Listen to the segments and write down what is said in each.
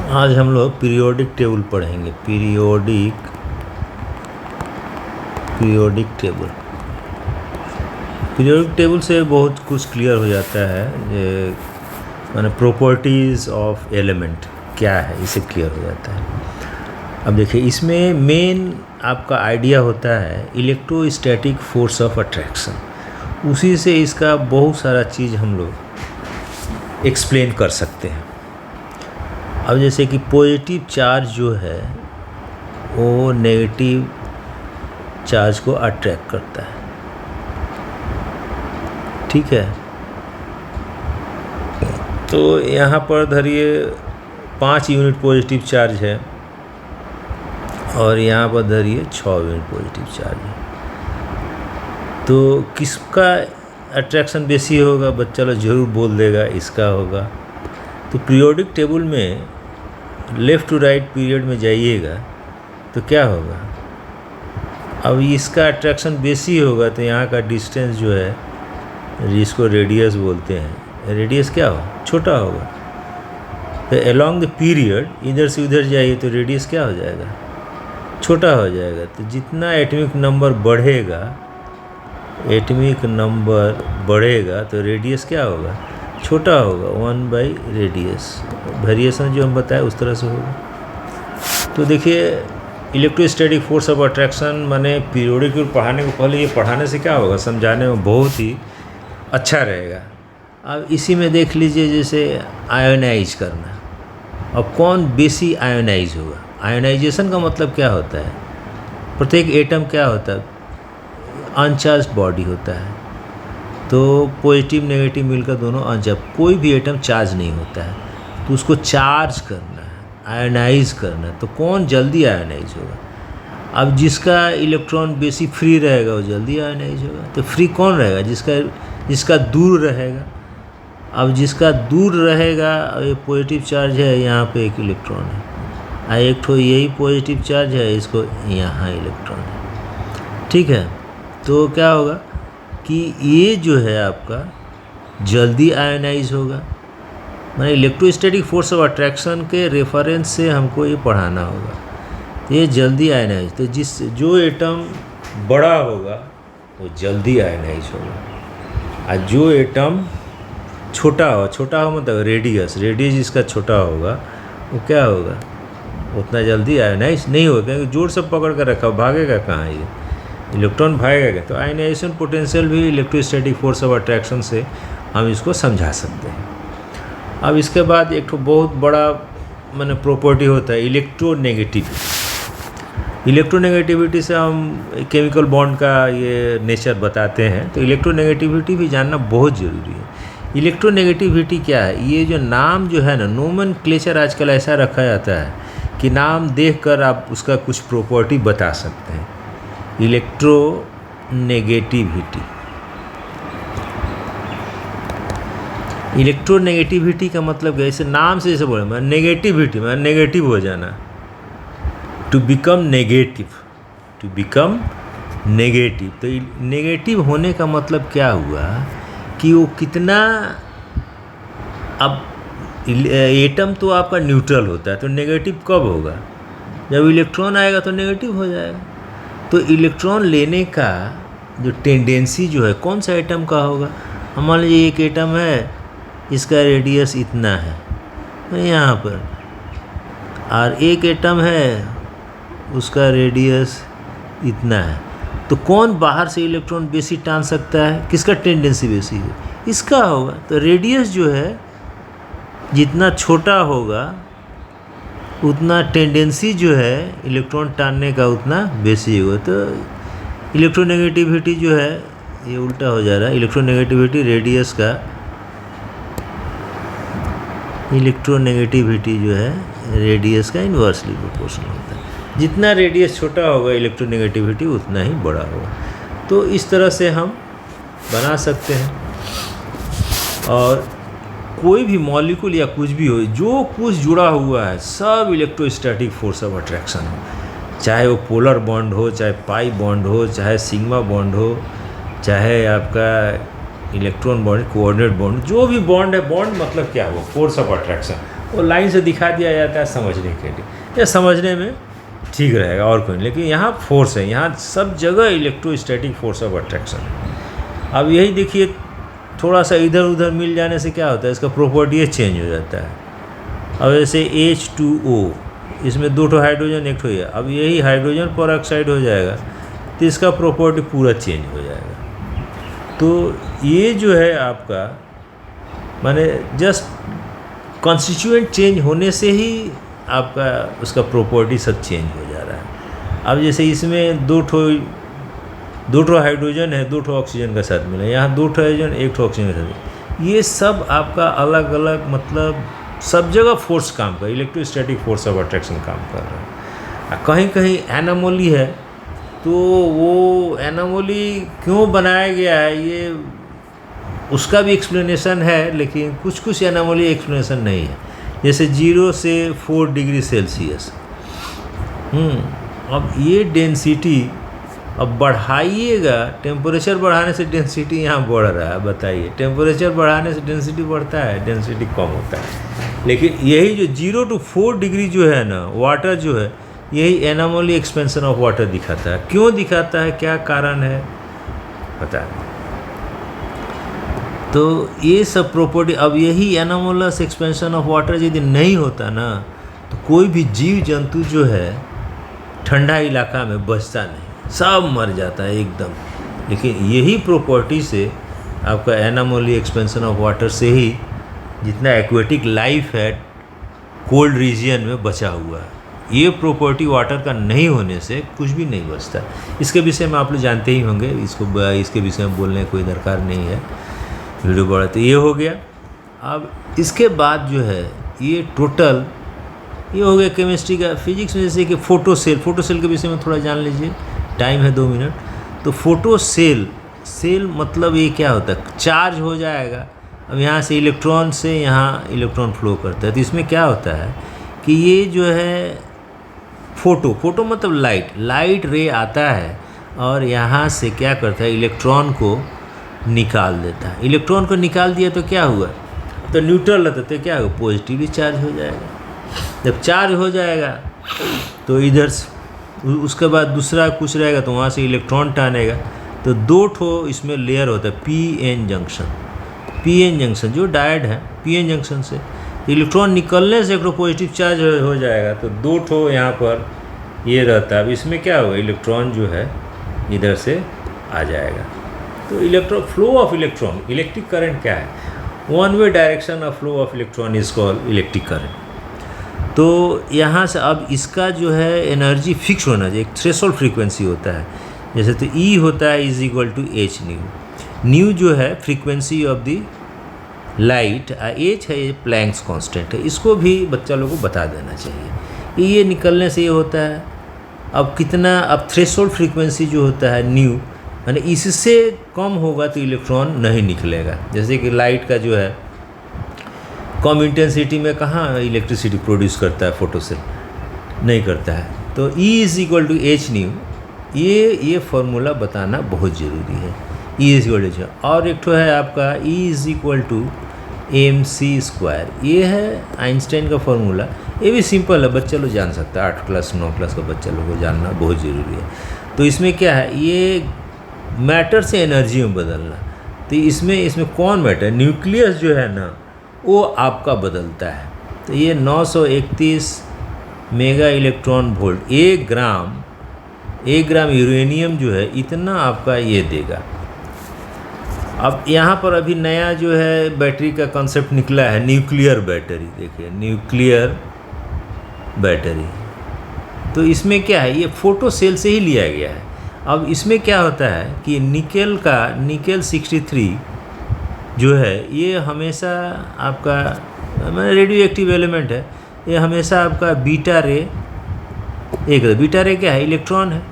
आज हम लोग पीरियोडिक टेबल पढ़ेंगे। Periodic table. पीरियोडिक टेबल से बहुत कुछ क्लियर हो जाता है, ये माने प्रॉपर्टीज़ ऑफ एलिमेंट क्या है, इसे क्लियर हो जाता है। अब देखिए, इसमें मेन आपका आइडिया होता है इलेक्ट्रोस्टैटिक फोर्स ऑफ अट्रैक्शन। उसी से इसका बहुत सारा चीज़ हम लोग एक्सप्लेन कर सकते हैं। अब जैसे कि पॉजिटिव चार्ज जो है वो नेगेटिव चार्ज को अट्रैक्ट करता है, ठीक है। तो यहाँ पर धरिए 5 यूनिट पॉजिटिव चार्ज है और यहाँ पर धरिए 6 यूनिट पॉजिटिव चार्ज है। तो किसका अट्रैक्शन बेसी होगा, बच्चा लोग जरूर बोल देगा इसका होगा। तो पीरियोडिक टेबल में लेफ़्ट टू राइट पीरियड में जाइएगा तो क्या होगा, अब इसका अट्रैक्शन बेसी होगा तो यहाँ का डिस्टेंस जो है, जिसको रेडियस बोलते हैं, रेडियस क्या हो, छोटा होगा। तो अलोंग द पीरियड इधर से उधर जाइए तो रेडियस क्या हो जाएगा, छोटा हो जाएगा। तो जितना एटॉमिक नंबर बढ़ेगा तो रेडियस क्या होगा, छोटा होगा, 1/रेडियस। वेरिएशन जो हम बताए उस तरह से होगा। तो देखिए, इलेक्ट्रोस्टैटिक फोर्स ऑफ अट्रैक्शन माने पीरियोडिक पढ़ाने को पहले ये पढ़ाने से क्या होगा, समझाने में बहुत ही अच्छा रहेगा। अब इसी में देख लीजिए, जैसे आयोनाइज करना। अब कौन बेसी आयोनाइज होगा, आयोनाइजेशन का मतलब क्या होता है, प्रत्येक एटम क्या होता है, अनचार्ज बॉडी होता है। तो पॉजिटिव नेगेटिव मिलकर दोनों अनचार्ज, कोई भी एटम चार्ज नहीं होता है, तो उसको चार्ज करना है, आयोनाइज करना है। तो कौन जल्दी आयोनाइज होगा, अब जिसका इलेक्ट्रॉन बेसी फ्री रहेगा वो जल्दी आयोनाइज होगा। तो फ्री कौन रहेगा, जिसका दूर रहेगा। अब जिसका दूर रहेगा, ये पॉजिटिव चार्ज है, यहाँ पे एक इलेक्ट्रॉन है, एक ठो यही पॉजिटिव चार्ज है, इसको यहाँ इलेक्ट्रॉन है, ठीक है। तो क्या होगा कि ये जो है आपका जल्दी आयोनाइज होगा। माने इलेक्ट्रोस्टैटिक फोर्स ऑफ अट्रैक्शन के रेफरेंस से हमको ये पढ़ाना होगा। ये जल्दी आयोनाइज, तो जो एटम बड़ा होगा वो जल्दी आयोनाइज होगा, और जो एटम छोटा हो मतलब रेडियस जिसका छोटा होगा वो क्या होगा, उतना जल्दी आयोनाइज नहीं होगा, क्योंकि जोर से पकड़ कर रखा, भागेगा कहाँ ये इलेक्ट्रॉन, भागेगा। तो आयोनाइजेशन पोटेंशियल भी इलेक्ट्रोस्टैटिक फोर्स ऑफ अट्रैक्शन से हम इसको समझा सकते हैं। अब इसके बाद एक तो बहुत बड़ा माने प्रॉपर्टी होता है इलेक्ट्रोनेगेटिविटी से हम केमिकल बॉन्ड का ये नेचर बताते हैं। तो इलेक्ट्रोनेगेटिविटी भी जानना बहुत ज़रूरी है। इलेक्ट्रोनेगेटिविटी क्या है, ये जो नाम जो है ना, नोमेनक्लेचर आजकल ऐसा रखा जाता है कि नाम देखकर आप उसका कुछ प्रॉपर्टी बता सकते हैं। इलेक्ट्रोनेगेटिविटी का मतलब क्या, इसे नाम से जैसे बोले, मैं नेगेटिविटी मैं नेगेटिव हो जाना, टू बिकम नेगेटिव। तो नेगेटिव होने का मतलब क्या हुआ कि वो कितना, अब एटम तो आपका न्यूट्रल होता है, तो नेगेटिव कब होगा, जब इलेक्ट्रॉन आएगा तो नेगेटिव हो जाएगा। तो इलेक्ट्रॉन लेने का जो टेंडेंसी जो है, कौन सा एटम का होगा, हम मान लीजिए एक एटम है, इसका रेडियस इतना है यहाँ पर, और एक एटम है उसका रेडियस इतना है। तो कौन बाहर से इलेक्ट्रॉन बेसी टान सकता है, किसका टेंडेंसी बेसी है, इसका होगा। तो रेडियस जो है जितना छोटा होगा उतना टेंडेंसी जो है इलेक्ट्रॉन टानने का उतना बेसी होगा। तो इलेक्ट्रोनेगेटिविटी जो है ये उल्टा हो जा रहा है, इलेक्ट्रोनेगेटिविटी जो है रेडियस का इन्वर्सली प्रोपोर्शनल होता है। जितना रेडियस छोटा होगा इलेक्ट्रोनेगेटिविटी उतना ही बड़ा होगा। तो इस तरह से हम बना सकते हैं। और कोई भी मॉलिक्यूल या कुछ भी हो, जो कुछ जुड़ा हुआ है, सब इलेक्ट्रोस्टैटिक फोर्स ऑफ अट्रैक्शन हो, चाहे वो पोलर बॉन्ड हो, चाहे पाई बॉन्ड हो, चाहे सिग्मा बॉन्ड हो, चाहे आपका इलेक्ट्रॉन बॉन्ड, कोऑर्डिनेट बॉन्ड, जो भी बॉन्ड है, बॉन्ड मतलब क्या हुआ, फोर्स ऑफ अट्रैक्शन। वो लाइन से दिखा दिया जाता है समझने के लिए, या समझने में ठीक रहेगा और कोई नहीं। लेकिन यहाँ फोर्स है, यहाँ सब जगह इलेक्ट्रोस्टैटिक फोर्स ऑफ अट्रैक्शन है। अब यही देखिए, थोड़ा सा इधर उधर मिल जाने से क्या होता है, इसका प्रॉपर्टी चेंज हो जाता है। अब जैसे H2O, इसमें 2 हाइड्रोजन एक हो, अब यही हाइड्रोजन पेरोक्साइड हो जाएगा तो इसका प्रॉपर्टी पूरा चेंज हो जाएगा। तो ये जो है आपका माने जस्ट कॉन्स्टिट्यूएंट चेंज होने से ही आपका उसका प्रॉपर्टी सब चेंज हो जा रहा है। अब जैसे इसमें 2 हाइड्रोजन है, 2 ऑक्सीजन का साथ मिला, यहाँ 2 हाइड्रोजन 1 ऑक्सीजन का साथ, ये सब आपका अलग अलग मतलब सब जगह फोर्स काम कर, इलेक्ट्रोस्टैटिक फोर्स ऑफ अट्रैक्शन काम कर रहा है। कहीं कहीं एनामोली है, तो वो एनामोली क्यों बनाया गया है ये उसका भी एक्सप्लेनेशन है, लेकिन कुछ कुछ एनामोली एक्सप्लेनेशन नहीं है। जैसे 0 से 4 डिग्री सेल्सियस, अब ये डेंसिटी अब बढ़ाइएगा, टेम्परेचर बढ़ाने से डेंसिटी यहाँ बढ़ रहा है, बताइए टेम्परेचर बढ़ाने से डेंसिटी बढ़ता है, डेंसिटी कम होता है। लेकिन यही जो 0 to 4 डिग्री जो है ना, वाटर जो है, यही एनामोली एक्सपेंशन ऑफ वाटर दिखाता है। क्यों दिखाता है, क्या कारण है पता नहीं। तो ये सब प्रॉपर्टी, अब यही एनामोलस एक्सपेंशन ऑफ वाटर यदि नहीं होता ना, तो कोई भी जीव जंतु जो है ठंडा इलाका में बचता नहीं, सब मर जाता है एकदम। लेकिन यही प्रॉपर्टी से आपका एनामोली एक्सपेंशन ऑफ वाटर से ही जितना एक्वेटिक लाइफ है कोल्ड रीजियन में बचा हुआ है। ये प्रॉपर्टी वाटर का नहीं होने से कुछ भी नहीं बचता। इसके विषय में आप लोग जानते ही होंगे, इसके विषय में बोलने की कोई दरकार नहीं है, वीडियो बड़ा। तो ये हो गया। अब इसके बाद जो है ये टोटल ये हो गया केमिस्ट्री का। फिजिक्स में जैसे कि फोटोसेल के विषय में थोड़ा जान लीजिए, टाइम है 2 मिनट। तो फोटोसेल मतलब ये क्या होता है, चार्ज हो जाएगा। अब यहाँ से इलेक्ट्रॉन से यहाँ इलेक्ट्रॉन फ्लो करता है। तो इसमें क्या होता है कि ये जो है फोटो मतलब लाइट रे आता है और यहाँ से क्या करता है, इलेक्ट्रॉन को निकाल देता है। इलेक्ट्रॉन को निकाल दिया तो क्या हुआ, तो न्यूट्रल रहता तो क्या होगा, पॉजिटिवली चार्ज हो जाएगा। जब चार्ज हो जाएगा तो इधर उसके बाद दूसरा कुछ रहेगा तो वहाँ से इलेक्ट्रॉन टानेगा। तो 2 इसमें लेयर होता है, पीएन जंक्शन जो डायड है, पीएन जंक्शन से इलेक्ट्रॉन निकलने से एक पॉजिटिव चार्ज हो जाएगा। तो 2 यहाँ पर ये रहता है। अब इसमें क्या होगा, इलेक्ट्रॉन जो है इधर से आ जाएगा। तो flow of electron, electric current क्या है, 1 वे direction of flow of electron is called electric current. तो यहाँ से अब इसका जो है एनर्जी फिक्स होना चाहिए, एक थ्रेशोल्ड फ्रीक्वेंसी होता है। जैसे तो E होता है is equal to H nu जो है frequency of the light, H है ये प्लैंक्स कांस्टेंट है। इसको भी बच्चा लोगों को बता देना चाहिए। ये निकलने से ये होता है। अब कितना, अब थ्रेशोल्ड फ्रीक्वेंसी जो होता है न्यू, यानी इससे कम होगा तो इलेक्ट्रॉन नहीं निकलेगा। जैसे कि लाइट का जो है कम इंटेंसिटी में कहाँ इलेक्ट्रिसिटी प्रोड्यूस करता है, फोटोसेल नहीं करता है। तो E is equal to H nu, ये फॉर्मूला बताना बहुत ज़रूरी है। E इज इक्वल टू, और एक तो है आपका E is equal to mc², ये है आइंस्टाइन का फॉर्मूला। ये भी सिंपल है, बच्चा लोग जान सकता है, 8 क्लास 9 क्लास का बच्चा लोग को जानना बहुत ज़रूरी है। तो इसमें क्या है, ये मैटर से एनर्जी में बदलना। तो इसमें कौन मैटर, न्यूक्लियस जो है ना वो आपका बदलता है। तो ये 931 मेगा इलेक्ट्रॉन वोल्ट, 1 ग्राम यूरेनियम जो है इतना आपका ये देगा। अब यहाँ पर अभी नया जो है बैटरी का कॉन्सेप्ट निकला है, न्यूक्लियर बैटरी। देखिए न्यूक्लियर बैटरी, तो इसमें क्या है, ये फोटो सेल से ही लिया गया है। अब इसमें क्या होता है कि निकेल 63 जो है ये हमेशा आपका रेडियो एक्टिव एलिमेंट है। ये हमेशा आपका बीटा रे क्या है, इलेक्ट्रॉन है।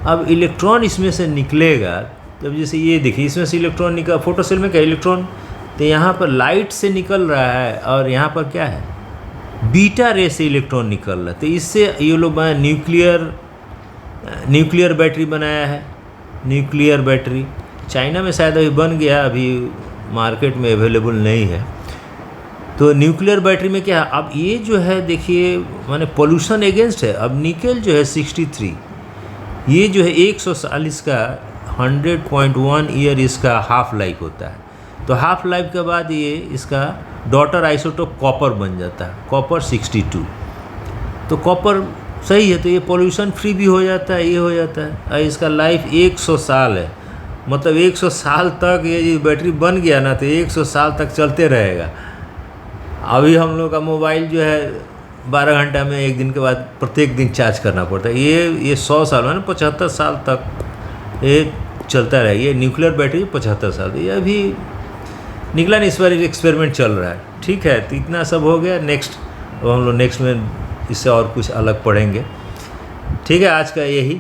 अब इलेक्ट्रॉन इसमें से निकलेगा, जब जैसे ये देखिए इसमें से इलेक्ट्रॉन निकल, फोटो सेल में क्या इलेक्ट्रॉन, तो यहाँ पर लाइट से निकल रहा है और यहाँ पर क्या है, बीटा रे से इलेक्ट्रॉन निकल रहा है। तो इससे ये लोग न्यूक्लियर बैटरी बनाया है। न्यूक्लियर बैटरी चाइना में शायद अभी बन गया, अभी मार्केट में अवेलेबल नहीं है। तो न्यूक्लियर बैटरी में क्या है, अब ये जो है देखिए माने पोल्यूशन अगेंस्ट है। अब निकल जो है 63, ये जो है 100 साल इसका 100.1 ईयर इसका हाफ लाइफ होता है। तो हाफ लाइफ के बाद ये इसका डॉटर आइसोटोप कॉपर बन जाता है, कॉपर 62। तो कॉपर सही है, तो ये पोल्यूशन फ्री भी हो जाता है, ये हो जाता है। और इसका लाइफ 100 साल है, मतलब 100 साल तक ये बैटरी बन गया ना तो 100 साल तक चलते रहेगा। अभी हम लोग का मोबाइल जो है 12 घंटा में एक दिन के बाद प्रत्येक दिन चार्ज करना पड़ता है। ये 100 साल में 75 साल तक ये चलता रहेगा। ये न्यूक्लियर बैटरी 75 साल, ये अभी निकला नहीं, इस बार एक्सपेरिमेंट चल रहा है। ठीक है, तो इतना सब हो गया। नेक्स्ट अब हम लोग नेक्स्ट में इससे और कुछ अलग पढ़ेंगे। ठीक है, आज का यही।